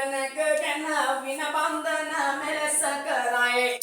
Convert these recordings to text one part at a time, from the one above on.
නැග ගැන වින බන්ධන මෙලෙස කරයි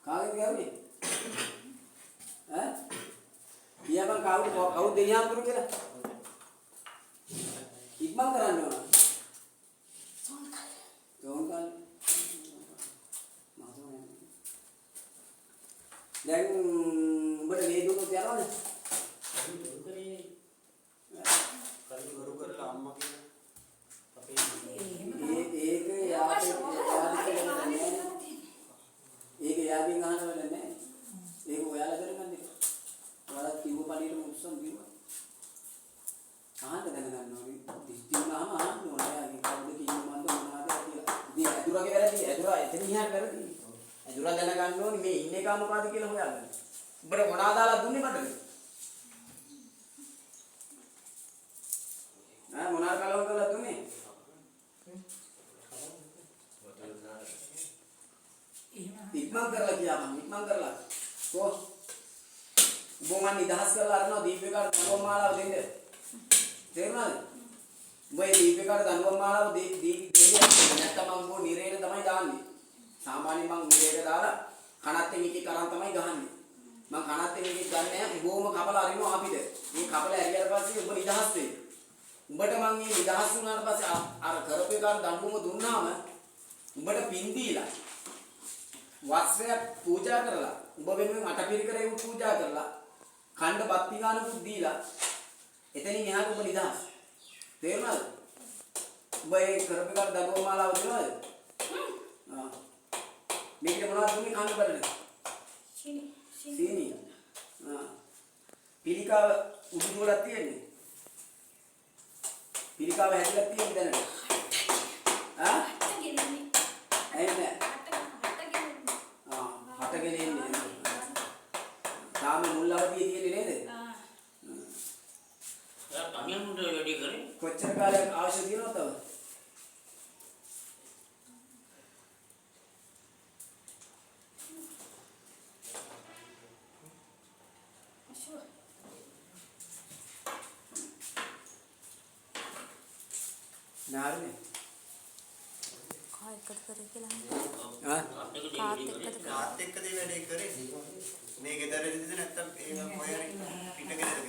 කාගෙද ගාවේ? ඈ? කියපන් කවුද දෙයියන් තුරු කියලා? ඉක්මන් කරන්න ඕන. සෝන්කල්. දැන් උඹට මේ දුක තියනවද? ඒක යාගෙන් අහන්න වෙන්නේ නැහැ. ඒක ඔයාලා කරගන්න එක. ඔයාලා කිව්ව පළියට මුස්සන් කිව්වා. අහන්න දැනගන්න ඕනේ. දිස්ති වුණාම අහන්න ඕනේ. යාගෙන් කවුද කිව්ව මන්ද මොනවද කියලා. ඉතින් ඇදුරගේ වැරදි. ඇදුරා එතන ඉහාට වැරදි. ඇදුරා දැනගන්න ඕනේ මේ ඉන්න එක මොකද්ද කියලා හොයාගන්න. උඹට මොනවද දාලා දුන්නේ මටද? මොනාර කලවම් කරලා දුන්නේ? ඉක්මන් කරලා කියපන් ඉක්මන් කරලා. කො බොමන් නිදහස් කරලා අරනවා දීපේකට දඬුවම් මාලාව දෙන්න. තේරුණාද? උඹේ දීපේකට දඬුවම් මාලාව දෙන්නේ නැත්නම් මම උඹ නිරේට තමයි දාන්නේ. සාමාන්‍යයෙන් මම නිරේට දාලා කනත් එකේ කරන් තමයි ගහන්නේ. මම කනත් එකේ ගන්නෑ උඹම කපලා අරිනවා අපිට. මේ කපලා ඇරියට පස්සේ උඹ නිදහස් වෙයි. උඹට මං මේ නිදහස් වුණාට පස්සේ අර කරපේ කාර දඬුවම දුන්නාම උඹට පින් දීලා වස්ත්‍රයක් පූජා කරලා උඹ වෙනුවෙන් අටපිරිකර ඒව පූජා කරලා ඛණ්ඩ බත්ති ගානකුත් දීලා එතනින් එහාට උඹ නිදහස්. තේරුණාද? උඹ ඒ කරපේ කාර දඬුවම මාලාව දෙනවද? මේකට මොනවද දුන්නේ ඛණ්ඩ බඩනේ? සීනි. පිළිකාව උඩුදුවලක් තියෙන්නේ. පිළිකාව හැදලා තියෙන්නේ දැනට. ඇයි හටගෙන ඉන්නේ. තාම මුල් අවදියේ තියෙන්නේ නේද? කමියන්ට වැඩි කරේ. කොච්චර කාලයක් අවශ්‍ය තියෙනවද තව? නාරනේ කාත් එක්කද කරේ කියලා කාත් එක්කද වැඩේ කරේ මේ ගෙදර ඉඳිද නැත්තම් ඒක මොයරි පිටගෙදරද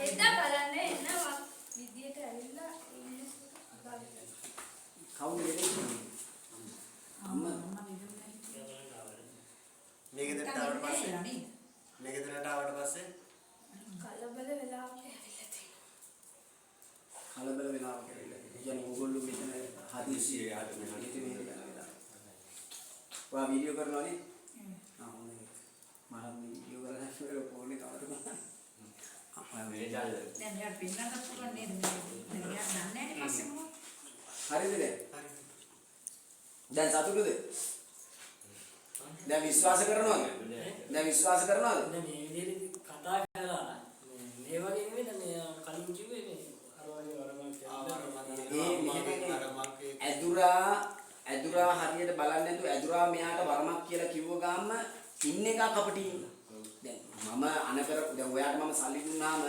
එදා බලන්න එනවා විදියට ඇවිල්ලා ඉන්නේ කවුද ගෙදර අම්මා මේ ගෙදරට ආවට පස්සේ මේ ගෙදරට ආවට පස්සේ කලබල වෙලා ඇවිල්ලා තියෙනවා කලබල වෙනවා කියලා. කියන්නේ ඕගොල්ලෝ මෙතන හදිසියෙ යාට මෙහෙට යනවා. ඔයා වීඩියෝ කරනවනේ? හොඳයි. මම වීඩියෝ කරලා ෆෝනේ කවුරුද? මේ ජාල. දැන් යාට පින්නකට පුළුවන් නේද? දැන් යාට දන්නේ නැහැ පස්සේ මොකද? හරිද දැන්? දැන් සතුටුද? දැන් විශ්වාස කරනවද? දැන් විශ්වාස කරනවද? දැන් මේ විදිහට කතා කරලා මේ වගේ නෙවෙයි දැන් මේ කලින් කිව්වේ මේ ඇදුරා හරියට බලන්නේ නැතුව ඇදුරා මෙයාට වරමක් කියලා කිව්ව ගාම ඉන්න එක කපටින්. දැන් මම අනකර දැන් ඔයාට මම සල්ලි දුන්නාම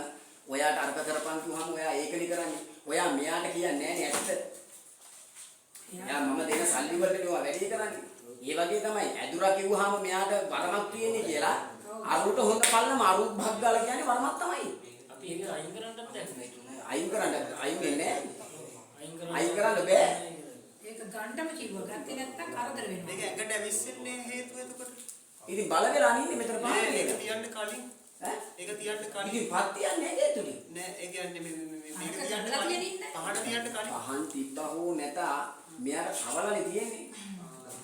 ඔයාට අර්ථ කරපන් කිව්වම ඔයා ඒකනේ කරන්නේ. ඔයා මෙයාට කියන්නේ නැහැ නේ ඇත්ත. එයා මම දෙන සල්ලි වලට ඔයා වැඩි කරන්නේ. ඒ වගේ තමයි ඇදුරා කිව්වහම මෙයාට වරමක් තියෙන්නේ කියලා අරුට හොඳ පල්ලම අරුත් භග්ගාල කියන්නේ වරමක් තමයි. අපි ඒක අයින් කරන්නත් නැහැ. අයින් වෙන්නේ නැහැ. අයින් කරන්න බෑ. ඒක ගණ්ඩම කිව්වා. ගත්තේ නැත්තම් කරදර වෙනවා. මේක ඇඟට ඇවිස්සෙන්නේ හේතුව එතකොට ඉතින් බල වෙලා අනින්නේ මෙතන නෑ පහේ. ඒක තියන්න කලින් ඈ? ඒක තියන්න කලින් ඉතින් පත් තියන්නේ නැහැ ඒතුනේ. නෑ ඒ කියන්නේ මේක අහක තියන්න ගන්නලා කලින් තියෙන්නේ පහට තියන්න කලින් පහන් තිබ්බා හෝ නැත මෙයාට කවලනේ තියෙන්නේ.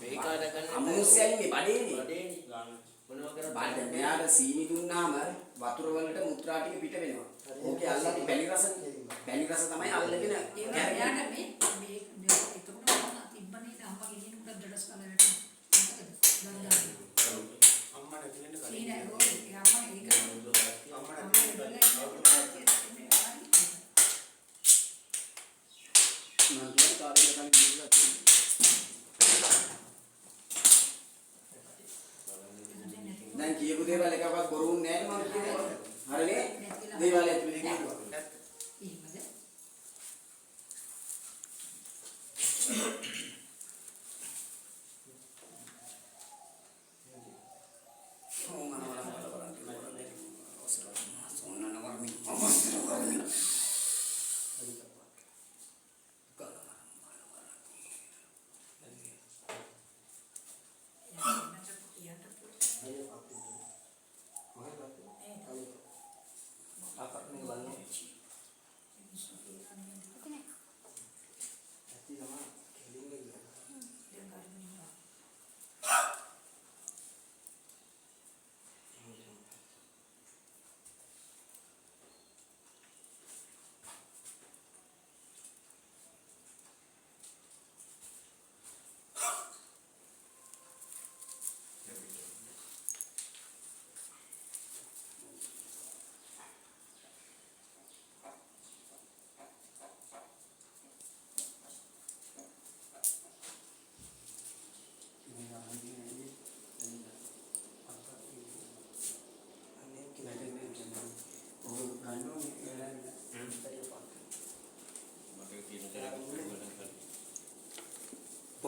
මේකාට ගන්න අමනුෂ්‍යයන් මේ බඩේනේ. බඩේනි ගන්න මොනවා කරා බඩ මෙයාට සීනි දුන්නාම වතුර වලට මුත්‍රා ටික පිට වෙනවා. ඕකේ අල්ලන්නේ පැණි රස. පැණි රස තමයි අල්ලගෙන ඒක යාට මේ එතකොට මම තිබ්බනේ අම්මා ගෙනියන උඩ දඩස් කලරට මොකද දන්දානේ අම්මා නැති වෙන්න කලින් සීන ඕ අම්මා ඒක අම්මා නැති වෙන්න කලින් මම කියන කාර්යය කලින් දීලා තියෙනවා. දැන් කියපු දේවල් එකක්වත් බොරුුන්නේ නැහැ මම කියන්නේ. හරිනේ? දේවල් ඇතුලේ කියනවා. එහෙමද?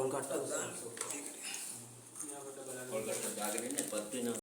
කොල්කට්ටක් දාන්න. මේකට බලන්න. කොල්කට දාගෙන ඉන්නේ පත් වෙනවා.